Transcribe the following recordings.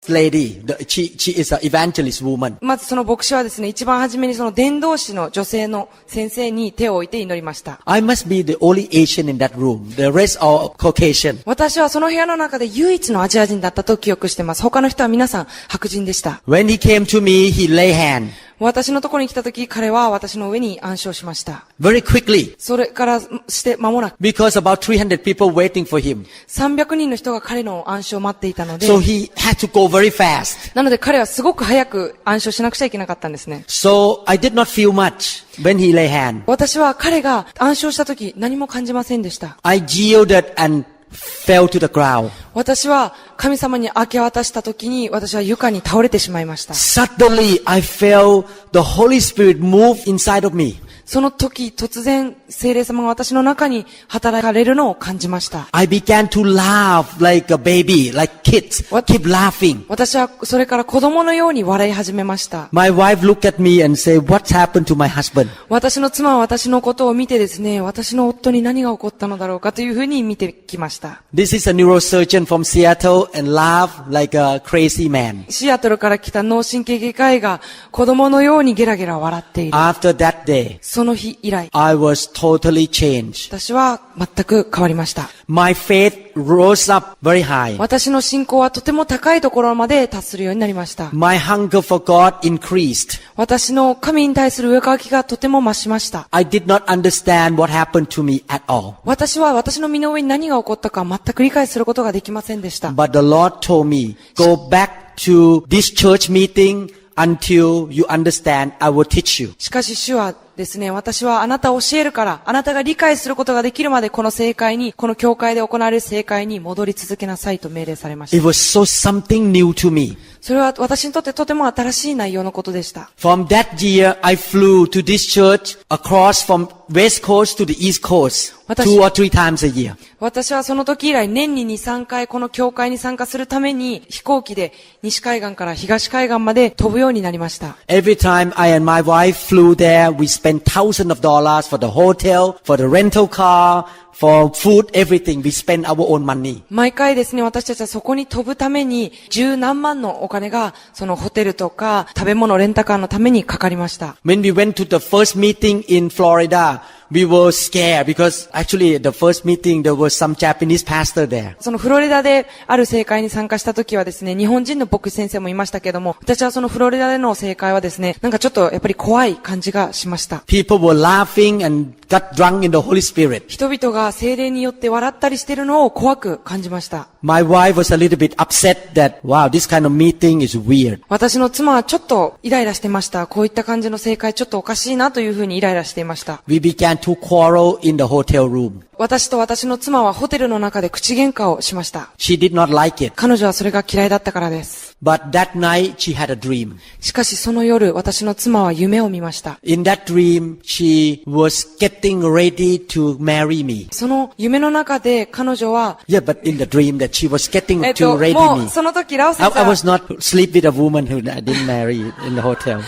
lady, she is an evangelist woman. まずその牧師はですね、一番初めにその伝道師の女性の先生に手を置いて祈りました。I must be the only Asian in that room. The rest are Caucasian. 私はその部屋の中で唯一のアジア人だったと記憶しています。他の人は皆さん白人でした。When he came to me, he lay hand. 私のところに来た時、彼は私の上に暗唱しました。Very quickly. それからして間もなく。Because about 300 people waiting for him. 300人の人が彼の暗唱を待っていたので。So he had to go very fast. なので彼はすごく早く暗唱しなくちゃいけなかったんですね。So I did not feel much when he lay hand. 私は彼が暗唱した時、何も感じませんでした。I yielded and fell to the ground. 私は神様に明け渡した時に私は床に倒れてしまいました。Suddenly I felt the Holy Spirit move inside of me. その時突然聖霊様が私の中に働かれるのを感じました。I began to laugh like a baby, like kids. Keep laughing. 私はそれから子供のように笑い始めました。My wife looked at me and said, "What's happened to my husband?" 私の妻は私のことを見てですね、私の夫に何が起こったのだろうかというふうに見てきました。This is a neurosurgeon from Seattle and laughed like a crazy man. シアトルから来た脳神経外科医が子供のようにゲラゲラ笑っている。After that day, その日以来、I was totally changed. 私は全く変わりました。My faith rose up very high. 私の信仰はとても高いところまで達するようになりました。My hunger for God increased. 私の神に対する上かきがとても増しました。I did not understand what happened to me at all. 私は私の身の上に何が起こったか全く理解することができませんでした。But the Lord told me, go back to this church meeting until you understand, I will teach you. しかし主はですね、私はあなたを教えるから、あなたが理解することができるまでこの聖会に、この教会で行われる聖会に戻り続けなさいと命令されました。It was so something new to me. それは私にとってとても新しい内容のことでした。From that year, I flew to this church across from West Coast to the East Coast 2 or 3 times a year. 私はその時以来年に 2,3 回この教会に参加するために飛行機で西海岸から東海岸まで飛ぶようになりました。Every time I and my wife flew there, we spent thousands of dollars for the hotel, for the rental car, for food, everything. We spend our own money. 毎回ですね、私たちはそこに飛ぶために10何万のお金がそのホテルとか食べ物レンタカーのためにかかりました。When we went to the first meeting in Florida, we were scared because actually the first meeting there was some Japanese pastor there. そのフロリダである聖会に参加した時はですね、日本人の牧師先生もいましたけども、私はそのフロリダでの聖会はですね、なんかちょっとやっぱり怖い感じがしました。People were laughing and got drunk in the Holy Spirit. 人々が聖霊によって笑ったりしているのを怖く感じました。My wife was a little bit upset that, wow, this kind of meeting is weird. 私の妻はちょっとイライラしてました。こういった感じの聖会ちょっとおかしいなというふうにイライラしていました。We began to quarrel in the hotel room. 私と私の妻はホテルの中で口喧嘩をしました。She did not like it. 彼女はそれが嫌いだったからです。But that night she had a dream. しかしその夜、私の妻は夢を見ました。In that dream, she was getting ready to marry me. その夢の中で彼女は、Yeah, but in the dream that she was getting to ready もう me. その時ラオ先生 I は was not sleep with a woman who I didn't marry in the hotel.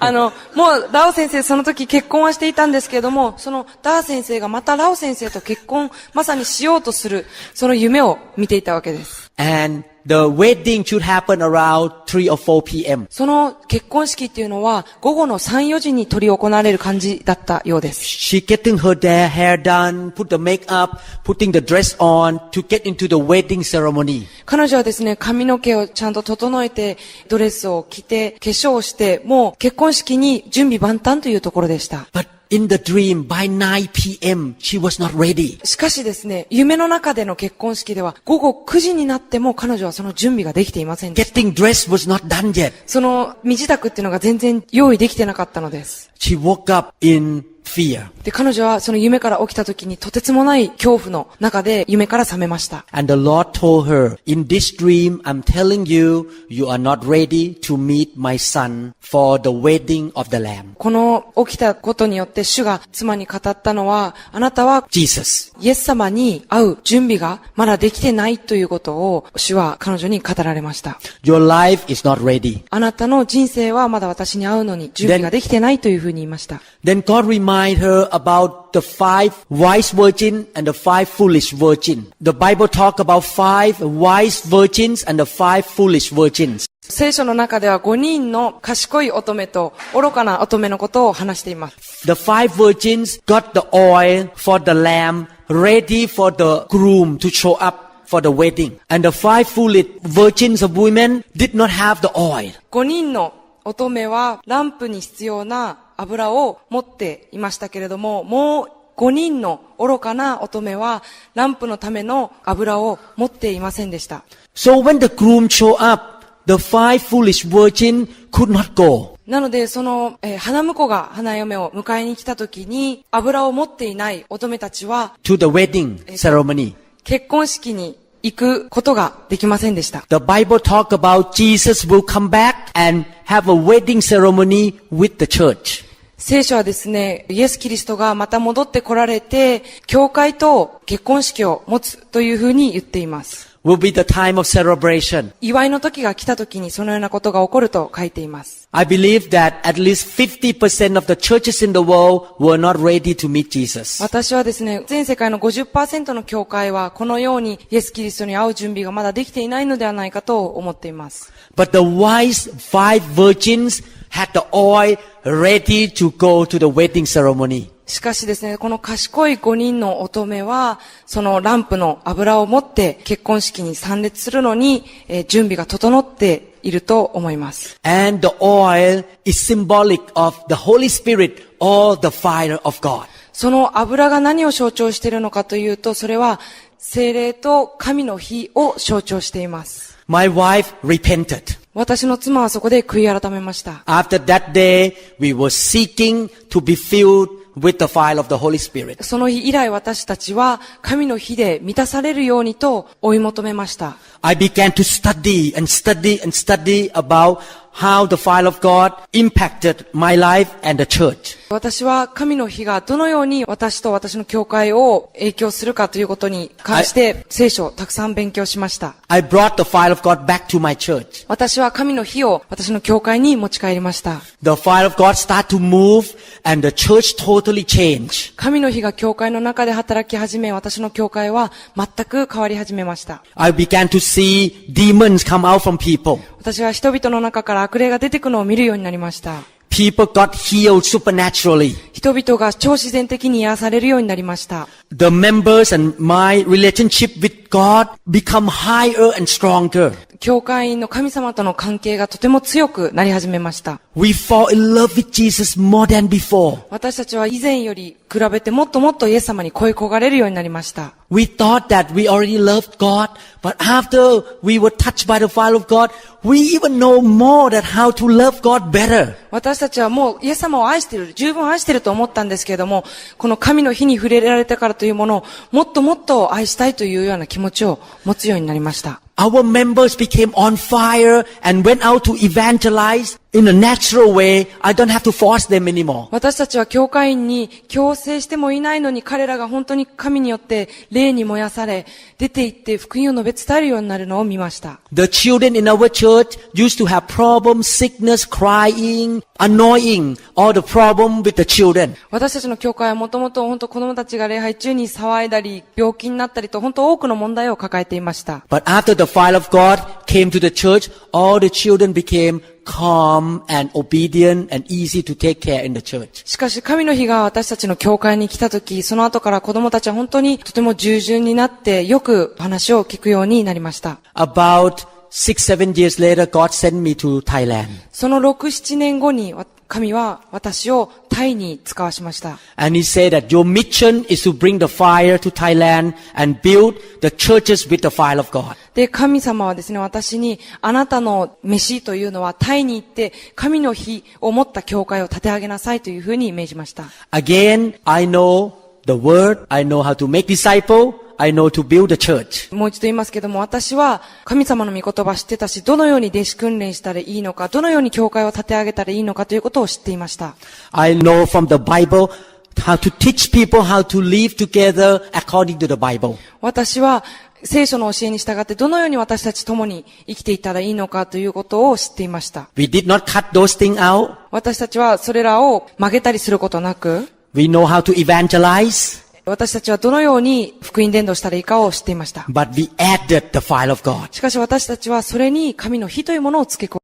もうラオ先生その時結婚はしていたんですけれども、そのダー先生がまたラオ先生と結婚まさにしようとする、その夢を見ていたわけです。And the wedding should happen around 3 or 4 p.m. その結婚式っていうのは午後の3、4時に執り行われる感じだったようです。She getting her hair done, put the makeup, putting the dress on to get into the wedding ceremony. 彼女はですね、髪の毛をちゃんと整えて、ドレスを着て、化粧をして、もう結婚式に準備万端というところでした。But in the dream, by 9 p.m., she was not ready. しかしですね、夢の中での結婚式では、午後9時になっても彼女はその準備ができていませんでした。Getting dressed was not done yet. その身支度っていうのが全然用意できてなかったのです。She woke up in fear. で、彼女はその夢から起きた時にとてつもない恐怖の中で夢から覚めました。And the Lord told her, in this dream, I'm telling you, you are not ready to meet my son for the wedding of the Lamb. この起きたことによって主が妻に語ったのは、あなたは Jesus. イエス様に会う準備がまだできてないということを主は彼女に語られました。Your life is not ready. あなたの人生はまだ私に会うのに準備ができてないというふうに言いました。Then God reminded remind her about the 5 wise virgins and the 5 foolish virgins. The Bible talk about 5 wise virgins and the 5 foolish virgins. 聖書の中では5人の賢い乙女と愚かな乙女のことを話しています。The 5 virgins got the oil for the lamb ready for the groom to show up.for the wedding. And the 5 foolish virgins of women did not have the oil. 5人の乙女はランプに必要な油を持っていましたけれども、もう5人の愚かな乙女はランプのための油を持っていませんでした。So when the groom showed up, the 5 foolish virgins could not go. なので、その、花婿が花嫁を迎えに来た時に油を持っていない乙女たちは to the wedding ceremony.結婚式に行くことができませんでした。The Bible talk about Jesus will come back and have a wedding ceremony with the church. 聖書はですね、イエス・キリストがまた戻って来られて、教会と結婚式を持つというふうに言っています。Will be the time of celebration. 祝いの時が来た時にそのようなことが起こると書いています。I believe that at least 50% of the churches in the world were not ready to meet Jesus. 私はですね、全世界の 50% の教会はこのようにイエス・キリストに会う準備がまだできていないのではないかと思っています。But the wise 5 virgins had the oil ready to go to the wedding ceremony. しかしですね、この賢い5人の乙女は、そのランプの油を持って結婚式に参列するのに、準備が整っていると思います。And the oil is symbolic of the Holy Spirit or the fire of God. その油が何を象徴しているのかというと、それは聖霊と神の火を象徴しています。My wife repented. 私の妻はそこで悔い改めました。After that day, we were seeking to be filled with the fire of the Holy Spirit. その日以来私たちは神の火で満たされるようにと追い求めました。I began to study and study and study about how the fire of God impacted my life and the church. 私は神の火がどのように私と私の教会を影響するかということに関して聖書をたくさん勉強しました。I brought the fire of God back to my church. 私は神の火を私の教会に持ち帰りました。The fire of God started to move and the church totally changed. 神の火が教会の中で働き始め、私の教会は全く変わり始めました。I began to see demons come out from people. 私は人々の中から悪霊が出てくるのを見るようになりました。People got healed supernaturally. 人々が超自然的に癒されるようになりました。The members and my relationship with God become higher and stronger. 教会員の神様との関係がとても強くなり始めました。We fall in love with Jesus more than before. 私たちは以前より比べてもっともっとイエス様に恋焦がれるようになりました。We thought that we already loved God, but after we were touched by the fire of God, we even know more that how to love God better. 私たちはもうイエス様を愛している、十分愛していると思ったんですけれども、この神の火に触れられたからというものをもっともっと愛したいというような気持ちを持つようになりました。Our members became on fire and went out to evangelize in a natural way. I don't have to force them anymore. 私たちは教会員に強制してもいないのに彼らが本当に神によって霊に燃やされ、出て行って福音を述べ伝えるようになるのを見ました。The children in our church used to have problems, sickness, crying, annoying, all the problem with the children. 私たちの教会はもともと本当子供たちが礼拝中に騒いだり、病気になったりと本当多くの問題を抱えていました。But after the fire of God came to the church, all the children became calm and obedient and easy to take care in the church. しかし神の火が私たちの教会に来たとき、その後から子供たちは本当にとても従順になってよく話を聞くようになりました。About 6-7 years later, God sent me to Thailand. その6、7年後に神は私をタイに使わしました。And he said that your mission is to bring the fire to Thailand and build the churches with the fire of God. で、神様はですね、私にあなたの飯というのはタイに行って神の火を持った教会を立て上げなさいというふうに命じました。Again, I know the word, I know how to make disciples.I know to build a church. もう一度言いますけども、私は神様の御言葉知ってたし、どのように弟子訓練したらいいのか、どのように教会を立て上げたらいいのかということを知っていました。I know from the Bible how to teach people how to live together according to the Bible. 私は聖書の教えに従ってどのように私たち共に生きていったらいいのかということを知っていました。We did not cut those things out. 私たちはそれらを曲げたりすることなく、We know how to evangelize, 私たちはどのように福音伝道したらいいかを知っていました。 but we added the fire of God. しかし私たちはそれに神の火というものを付け加